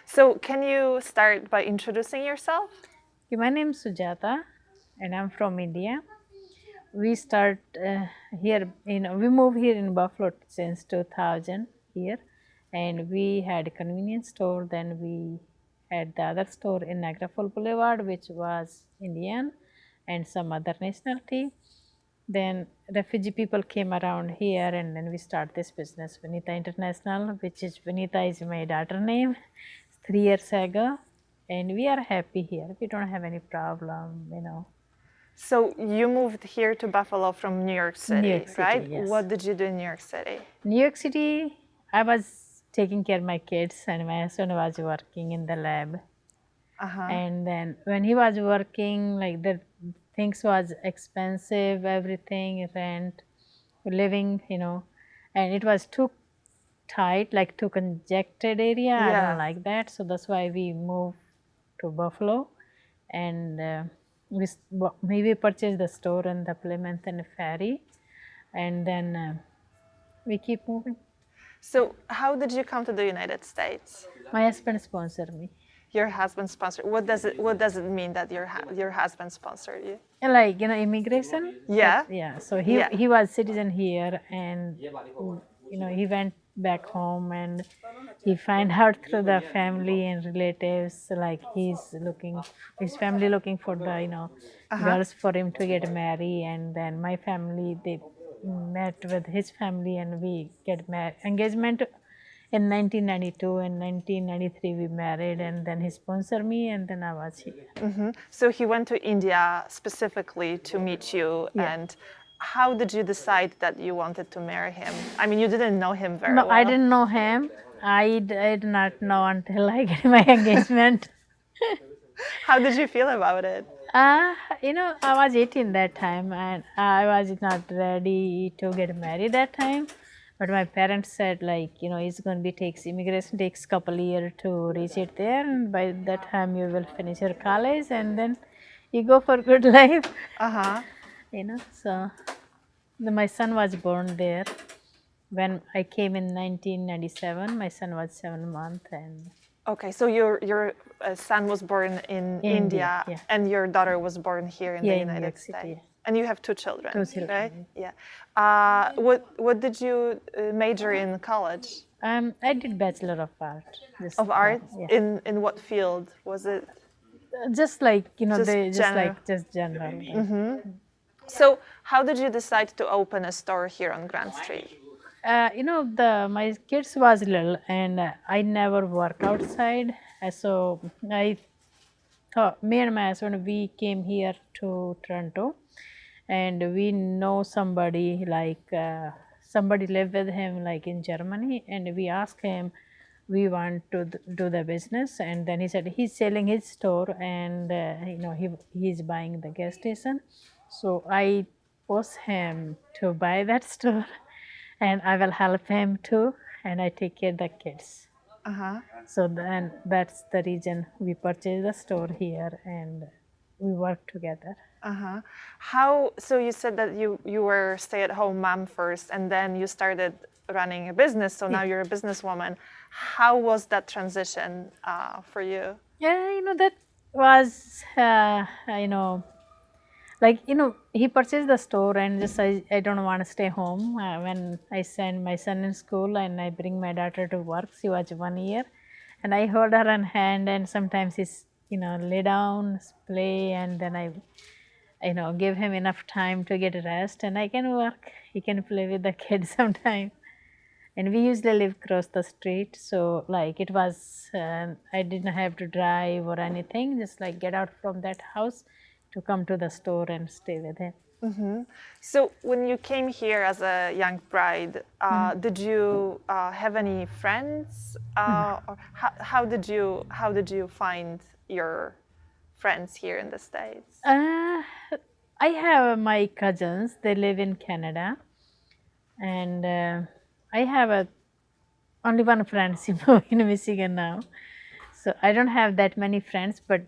So can you start by introducing yourself? Okay, my name is Sujata, and I'm from India. We start here, we moved here in Buffalo since 2000 here, and we had a convenience store. Then we had the other store in Niagara Falls Boulevard, which was Indian and some other nationality. Then refugee people came around here, and then we start this business, Vineeta International, which is Vineeta is my daughter name. 3 years ago, and we are happy here. We don't have any problem. So you moved here to Buffalo from New York New City, York City, right? yes. What did you do in New York City? New York City, I was taking care of my kids, and my husband was working in the lab. And then when he was working, like the things was expensive, everything, rent, living, and it was too tight, like too congested area. I don't Yeah. like that, so that's why we moved to Buffalo, and we purchased the store in the Plymouth and Ferry, and then we keep moving. So how did you come to the United States? My husband sponsored me. Your husband sponsored. What does it mean that your husband sponsored you? And like immigration. Yeah. Yeah. So Yeah. he was citizen here, and he went back home, and he find out through the family and relatives, like his family looking for the girls for him to get married, and then my family they met with his family, and we get married engagement in 1992. In 1993 we married, and then he sponsored me, and then I was here. So he went to India specifically to meet you, Yeah. and how did you decide that you wanted to marry him? I mean, you didn't know him very No, well. I didn't know him. I did not know until I get my engagement. How did you feel about it? I was 18 that time, and I was not ready to get married that time. But my parents said, like, it's going to be immigration takes couple years to reach it there, and by that time you will finish your college, and then you go for good life. So my son was born there. When I came in 1997, my son was 7 months, and Okay, so your son was born in India, yeah. and your daughter was born here in Here the in New United York City, States. yeah. And you have two children, Two children, right? Yeah. What did you major in college? I did Bachelor of Art. Of art? Yeah. In what field was it? Just like Just they just general. like just general. So how did you decide to open a store here on Grand Street? My kids was little, and I never work outside. So I thought me and my husband we came here to Toronto, and we know somebody like somebody lived with him like in Germany, and we asked him we want to do the business, and then he said he's selling his store, and he's buying the gas station. So I pushed him to buy that store, and I will help him too, and I take care of the kids. So then that's the reason we purchased the store here, and we work together. So you said that you were stay-at-home mom first, and then you started running a business. So now you're a businesswoman. How was that transition for you? Yeah, that was he purchased the store, and just I don't want to stay home. When I send my son in school and I bring my daughter to work, she was 1 year, and I hold her on hand, and sometimes he's lay down, play, and then I give him enough time to get rest, and I can work. He can play with the kids sometime. And we usually live across the street, so like it was I didn't have to drive or anything, just like get out from that house to come to the store and stay with him. So when you came here as a young bride, did you have any friends? Or how did you find your friends here in the States? I have my cousins, they live in Canada, and I have only one friend in Michigan now, so I don't have that many friends, but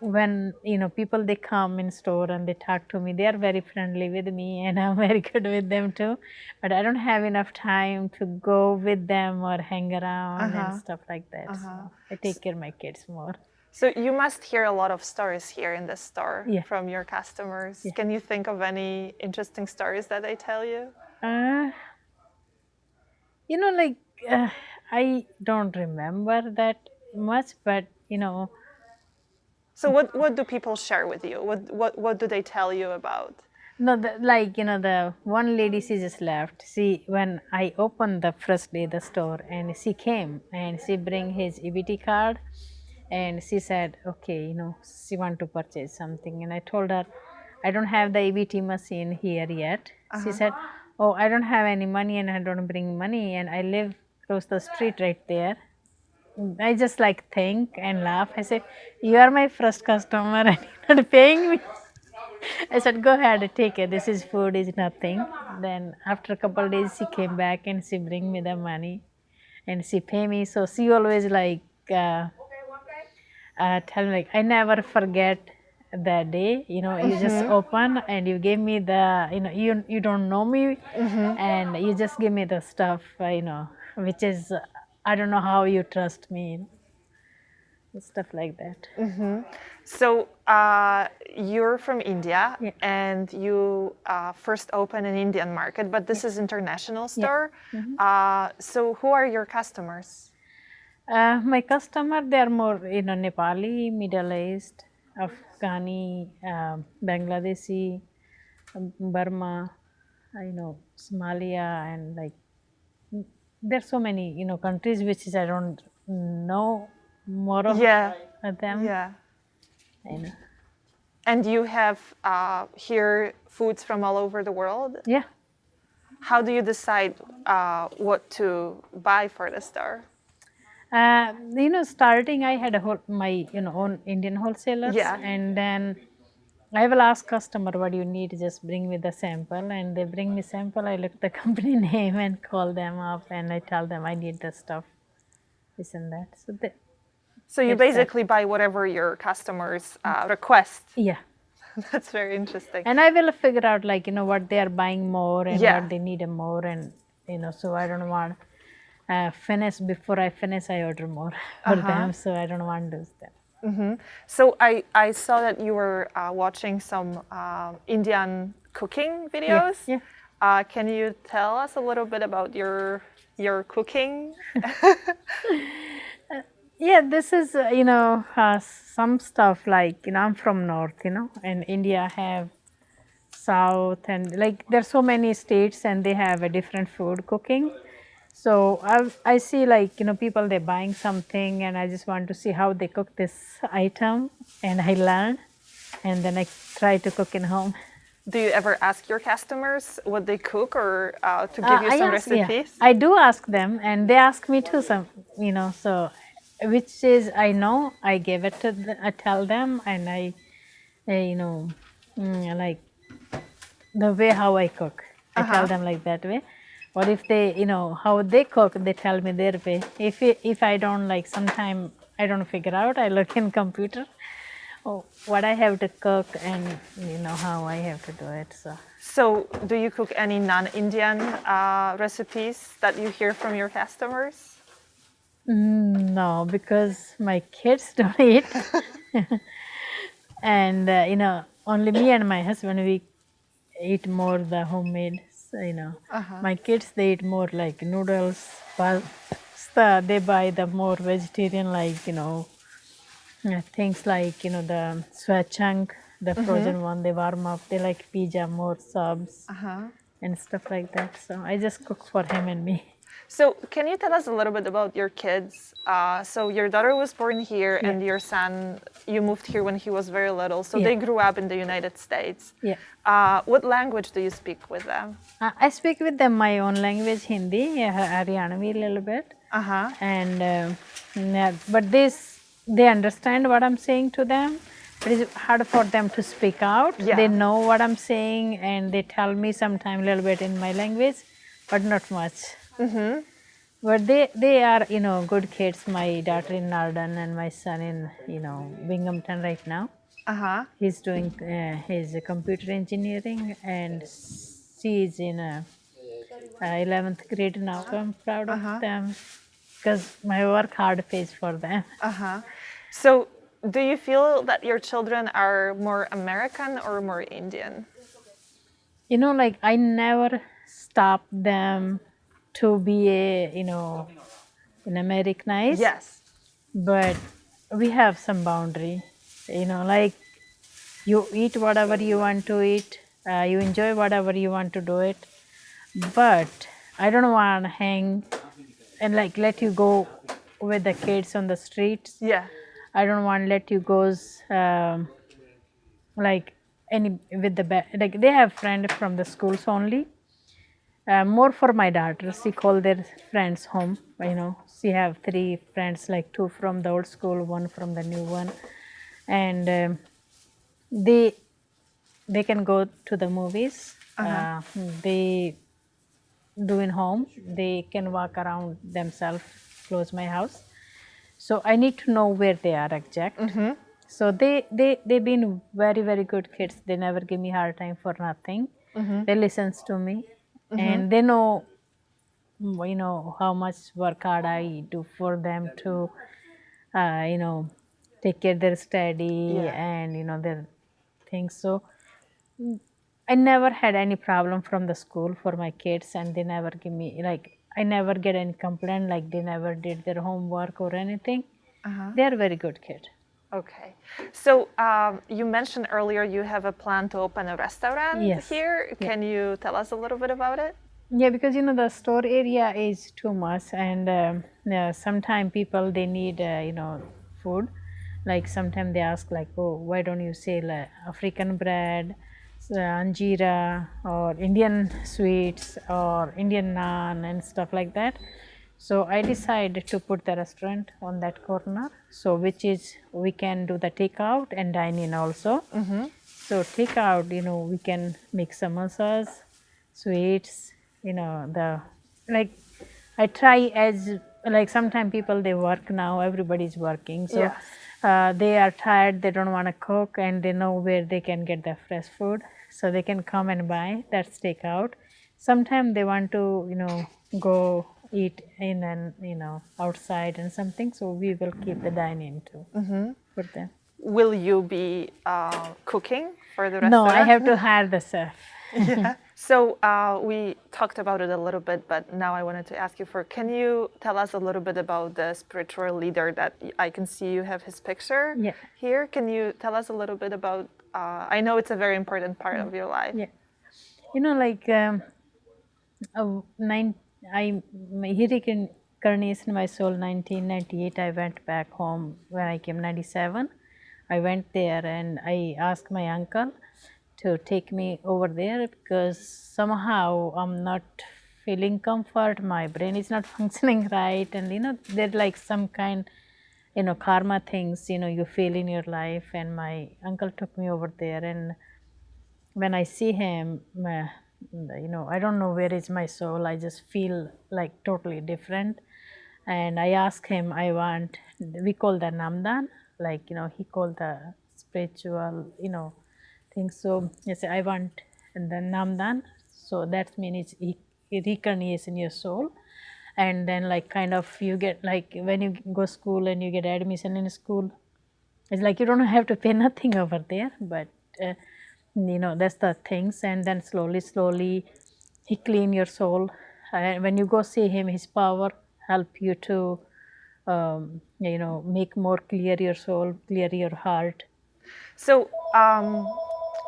when people they come in store and they talk to me, they are very friendly with me, and I'm very good with them too. But I don't have enough time to go with them or hang around and stuff like that. So I take care of my kids more. So you must hear a lot of stories here in this store Yeah. from your customers. Yeah. Can you think of any interesting stories that they tell you? Uh, like I don't remember that much, but So what do people share with you? What do they tell you about? no, the one lady, she just left. She, when I opened the first day the store, and she came and she bring his EBT card, and she said, okay, she want to purchase something, and I told her, I don't have the EBT machine here yet. She said, oh, I don't have any money and I don't bring money, and I live across the street right there. I just like think and laugh. I said, you are my first customer and you're not paying me. I said, go ahead, take it. This is food, is nothing. Then after a couple of days, she came back and she bring me the money and she pay me. So she always like tell me like, I never forget that day. You just open and you gave me the, you don't know me, and you just give me the stuff, which is I don't know how you trust me. Stuff like that. So you're from India, Yeah. and you first opened an Indian market, but this is international store. So who are your customers? My customer, they are more Nepali, Middle East, Afghani, Bangladeshi, Burma, Somalia, and like there's so many countries which is I don't know more of Yeah, them. yeah. I know. And you have here foods from all over the world. Yeah. How do you decide what to buy for the store? Starting I had my own Indian wholesalers, Yeah. and then I will ask customer what you need. Just bring me the sample, and they bring me sample. I look the company name and call them up, and I tell them I need the stuff, this and that. So So you It's that. basically buy whatever your customers request. yeah, That's very interesting. and I will figure out like what they are buying more and Yeah. what they need more, and so I don't want finish before I finish. I order more for them, so I don't want to do that. So I saw that you were watching some Indian cooking videos. Yeah. Can you tell us a little bit about your cooking? Yeah, this is some stuff like I'm from north, and India have south, and like there's so many states and they have a different food cooking. So I see like people they're buying something, and I just want to see how they cook this item, and I learn, and then I try to cook in home. Do you ever ask your customers what they cook, or to give you I some ask, yeah, recipes? I do ask them, and they ask me too. Some, so which is I know I give it to I tell them, and I like the way how I cook. I tell them like that way. Or if they how they cook, they tell me their way. If I don't like, sometime I don't figure out. I look in computer. What I have to cook, and how I have to do it. So, do you cook any non-Indian recipes that you hear from your customers? No, because my kids don't eat, and only me and my husband we eat more the homemade. So, my kids they eat more like noodles, pasta. They buy the more vegetarian like things like the sweat chunk, the frozen one. They warm up. They like pizza more subs and stuff like that. So I just cook for him and me. So, can you tell us a little bit about your kids? So, your daughter was born here, and your son, you moved here when he was very little. So, they grew up in the United States. Yeah. What language do you speak with them? I speak with them my own language, Hindi, Haryanvi a little bit. And but they understand what I'm saying to them. It is hard for them to speak out. Yeah. They know what I'm saying, and they tell me sometime a little bit in my language, but not much. But they are, good kids. My daughter in Narden and my son in, Binghamton right now. Uh-huh. He's doing his computer engineering, and she is in 11th grade now. So I'm proud of them because my work hard pays for them. Uh-huh. So, do you feel that your children are more American or more Indian? Like I never stop them to be an Americanized, Yes. but we have some boundary. Like you eat whatever you want to eat, you enjoy whatever you want to do it, but I don't want to hang and like let you go with the kids on the streets. Yeah. I don't want to let you go like any with the like they have friends from the schools only. More for my daughter, she call their friends home. She have three friends, like two from the old school, one from the new one, and they they can go to the movies. They do in home. They can walk around themselves, close my house. So I need to know where they are exact. So they've been very very good kids. They never give me hard time for nothing. They listens to me, and they know how much work hard I do for them to uh, you know take care their study Yeah. and their things. So I never had any problem from the school for my kids, and they never give me like I never get any complaint like they never did their homework or anything. They are very good kid. Okay. So, you mentioned earlier you have a plan to open a restaurant Yes. here. Can you tell us a little bit about it? Yeah, because the store area is too much, and yeah, sometimes people they need food. Like sometimes they ask like, oh, why don't you sell African bread, anjira, or Indian sweets, or Indian naan and stuff like that. So I decided to put the restaurant on that corner. So which is we can do the takeout and dine in also. So takeout, we can make samosas, sweets, the like I try as like sometimes people they work now, everybody's working. So Yes. they are tired, they don't want to cook, and they know where they can get the fresh food. So they can come and buy, that's takeout. Sometimes they want to, go eat in and, outside and something. So we will keep the dining too for them. Will you be cooking for the No, restaurant? I have to hire the chef. Yeah. So we talked about it a little bit, but now I wanted to ask you can you tell us a little bit about the spiritual leader that I can see you have his picture Yeah. here? Can you tell us a little bit about, I know it's a very important part of your life. Yeah. Like nine, he reincarnation my soul 1998. I went back home when I came 97. I went there and I asked my uncle to take me over there because somehow I'm not feeling comfort. My brain is not functioning right, and there's like some kind karma things you feel in your life. And my uncle took me over there, and when I see him, I don't know where is my soul. I just feel like totally different. And I ask him, we call that namdan, like, he called the spiritual, thing. So I say, I want the namdan. So that means it reincarnates in your soul. And then like kind of you get like when you go school and you get admission in school, it's like you don't have to pay nothing over there, but that's the things. And then slowly he clean your soul. And when you go see him, his power help you to make more clear your soul, clear your heart. So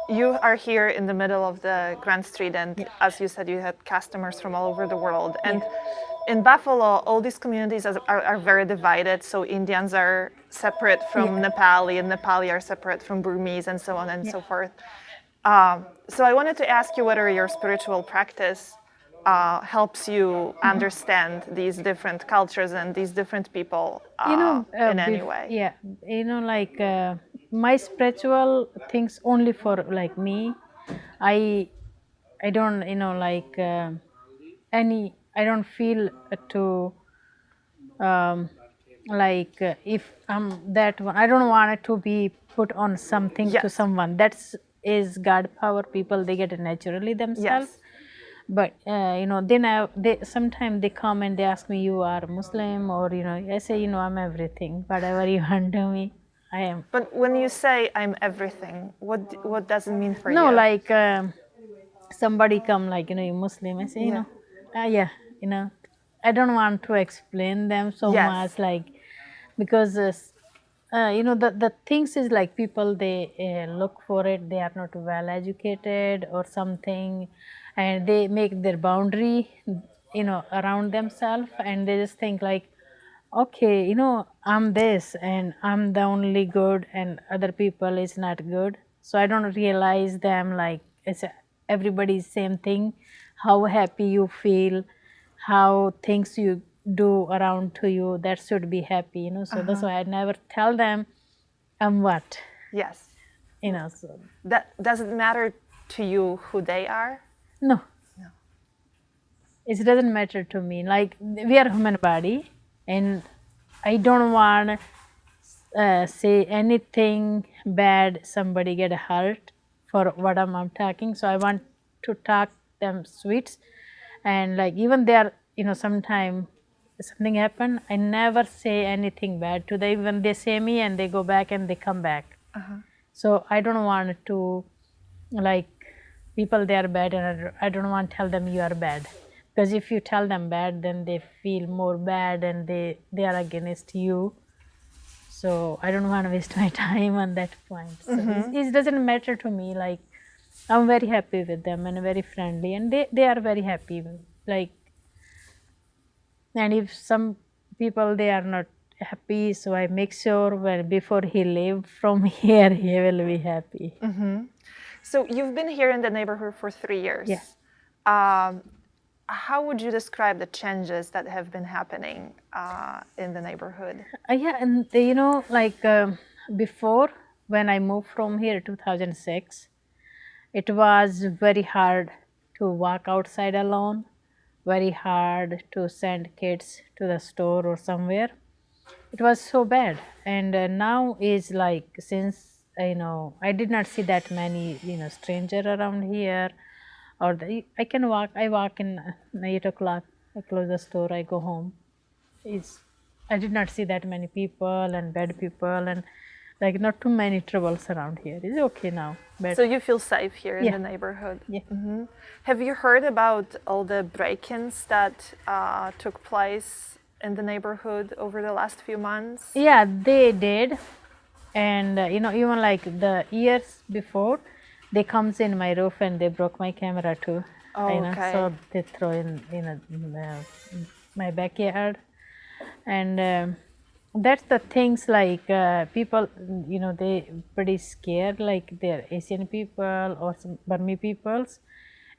you are here in the middle of the Grand Street, and as you said, you had customers from all over the world. And in Buffalo, all these communities are very divided. So Indians are separate from Nepali, and Nepali are separate from Burmese, and so on and so forth. So I wanted to ask you whether your spiritual practice helps you understand these different cultures and these different people in any way. Yeah, like my spiritual things only for like me. I don't like any. I don't feel to like if I'm that one, I don't want it to be put on something to Yes. someone. That's is God power. People they get it naturally themselves. Yes. But then they sometimes they come and they ask me, you are Muslim, or I say, I'm everything. Whatever you want to me, I am. But when you say I'm everything, what does it mean for No, you? like somebody come like you Muslim. I say, Yeah. yeah, you know, I don't want to explain them so Yes. much, like because the things is like people they look for it. They are not well educated or something, and they make their boundary, around themselves, and they just think like, okay, I'm this and I'm the only good and other people is not good. So I don't realize them like it's everybody's same thing. How happy you feel, how things you do around to you, that should be happy. So that's why I never tell them I'm what. Yes. So That doesn't matter to you who they are. no, it doesn't matter to me. Like we are human body, and I don't want say anything bad. Somebody get hurt for what I'm talking. So I want to talk them sweets, and like even they are sometime something happen. I never say anything bad to them. Even they say me and they go back and they come back. So I don't want to like people they are bad, and I don't want to tell them you are bad, because if you tell them bad then they feel more bad and they are against you. So I don't want to waste my time on that point. So it doesn't matter to me. Like I'm very happy with them and very friendly, and they are very happy. Like, and if some people they are not happy, so I make sure when before he leave from here he will be happy. So you've been here in the neighborhood for 3 years. Yeah. How would you describe the changes that have been happening in the neighborhood? Yeah, and like before when I moved from here 2006, it was very hard to walk outside alone, very hard to send kids to the store or somewhere. It was so bad, and now is like since I did not see that many stranger around here, or I can walk. I walk in 8 o'clock. I close the store. I go home. It's I did not see that many people and bad people, and like not too many troubles around here. It's okay now. But So you feel safe here in yeah, the neighborhood? yeah. Have you heard about all the break-ins that took place in the neighborhood over the last few months? Yeah, they did, and even like the years before, they comes in my roof and they broke my camera too. Oh, okay. So they throw in my backyard, and that's the things like people they pretty scared, like they're Asian people or some Burmese peoples,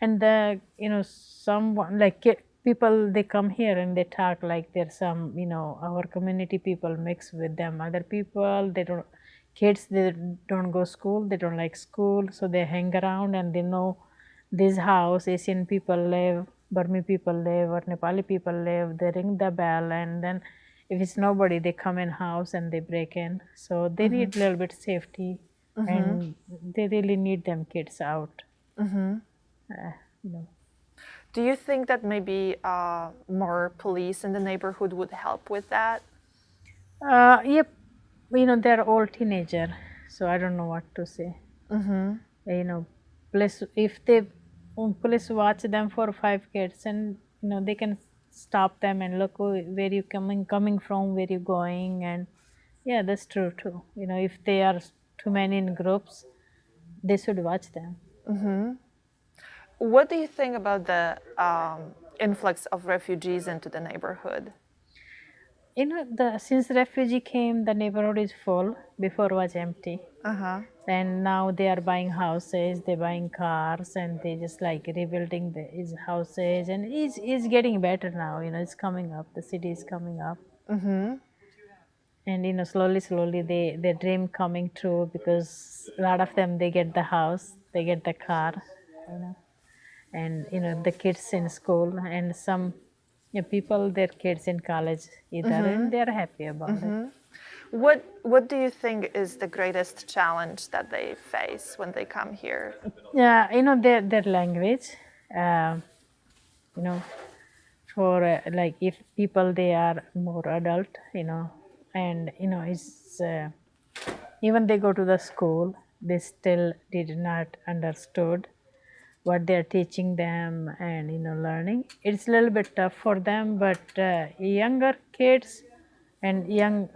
and the someone like people they come here and they talk like there's some our community people mix with them other people. They don't kids they don't go school, they don't like school, so they hang around and they know this house Asian people live, Burmese people live, or Nepali people live. They ring the bell, and then if it's nobody, they come in house and they break in. So they need a little bit safety, and they really need them kids out. You know. Do you think that maybe more police in the neighborhood would help with that? Yep, they're all teenager, so I don't know what to say. Police if they police watch them for 5 kids, and they can stop them and look where you coming from, where you going, and yeah, that's true too. If they are too many in groups, they should watch them. What do you think about the influx of refugees into the neighborhood? Since refugee came, the neighborhood is full. Before was empty, and now they are buying houses, they're buying cars, and they just like rebuilding his houses, and it's getting better now. It's coming up. The city is coming up, and slowly their dream coming true, because a lot of them they get the house, they get the car, you know and the kids in school, and some yeah, people, their kids in college either, and they're happy about it. What do you think is the greatest challenge that they face when they come here? Yeah, their language. Uh, you know, for like if people they are more adult, and it's even they go to the school, they still did not understood what they are teaching them and learning. It's a little bit tough for them, but younger kids and young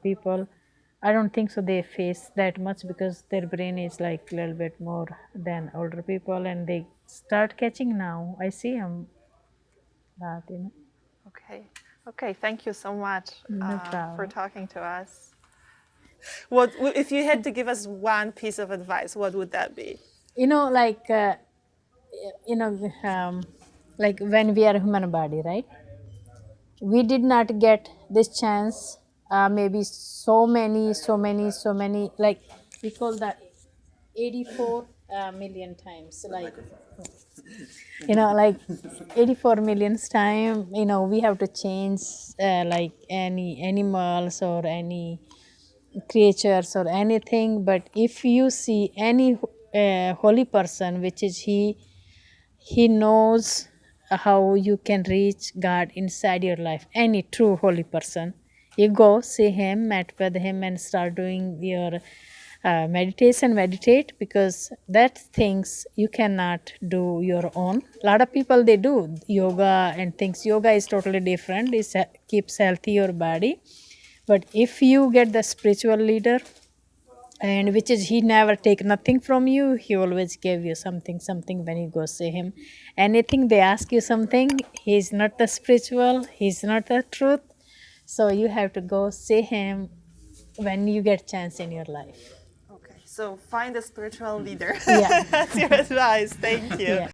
people, I don't think so they face that much because their brain is like a little bit more than older people, and they start catching now. I see them that. Okay. Okay. Thank you so much No for problem. talking to us. What if you had to give us one piece of advice? What would that be? Like you know um, like when we are human body, right? We did not get this chance, maybe so many, like we call that 84 million times, like like 84 millions time, we have to change, like any animals or any creatures or anything. But if you see any holy person, which is he knows how you can reach God inside your life. Any true holy person, you go see him, met with him, and start doing your meditate, because that things you cannot do your own. A lot of people they do yoga and things. Yoga is totally different. It keeps healthy your body. But if you get the spiritual leader, and which is he never take nothing from you, he always give you something when you go see him. Anything they ask you something, he's not the spiritual, he's not the truth. So you have to go see him when you get chance in your life. Okay. So find a spiritual leader. Yeah. That's your advice. Thank you. Yeah.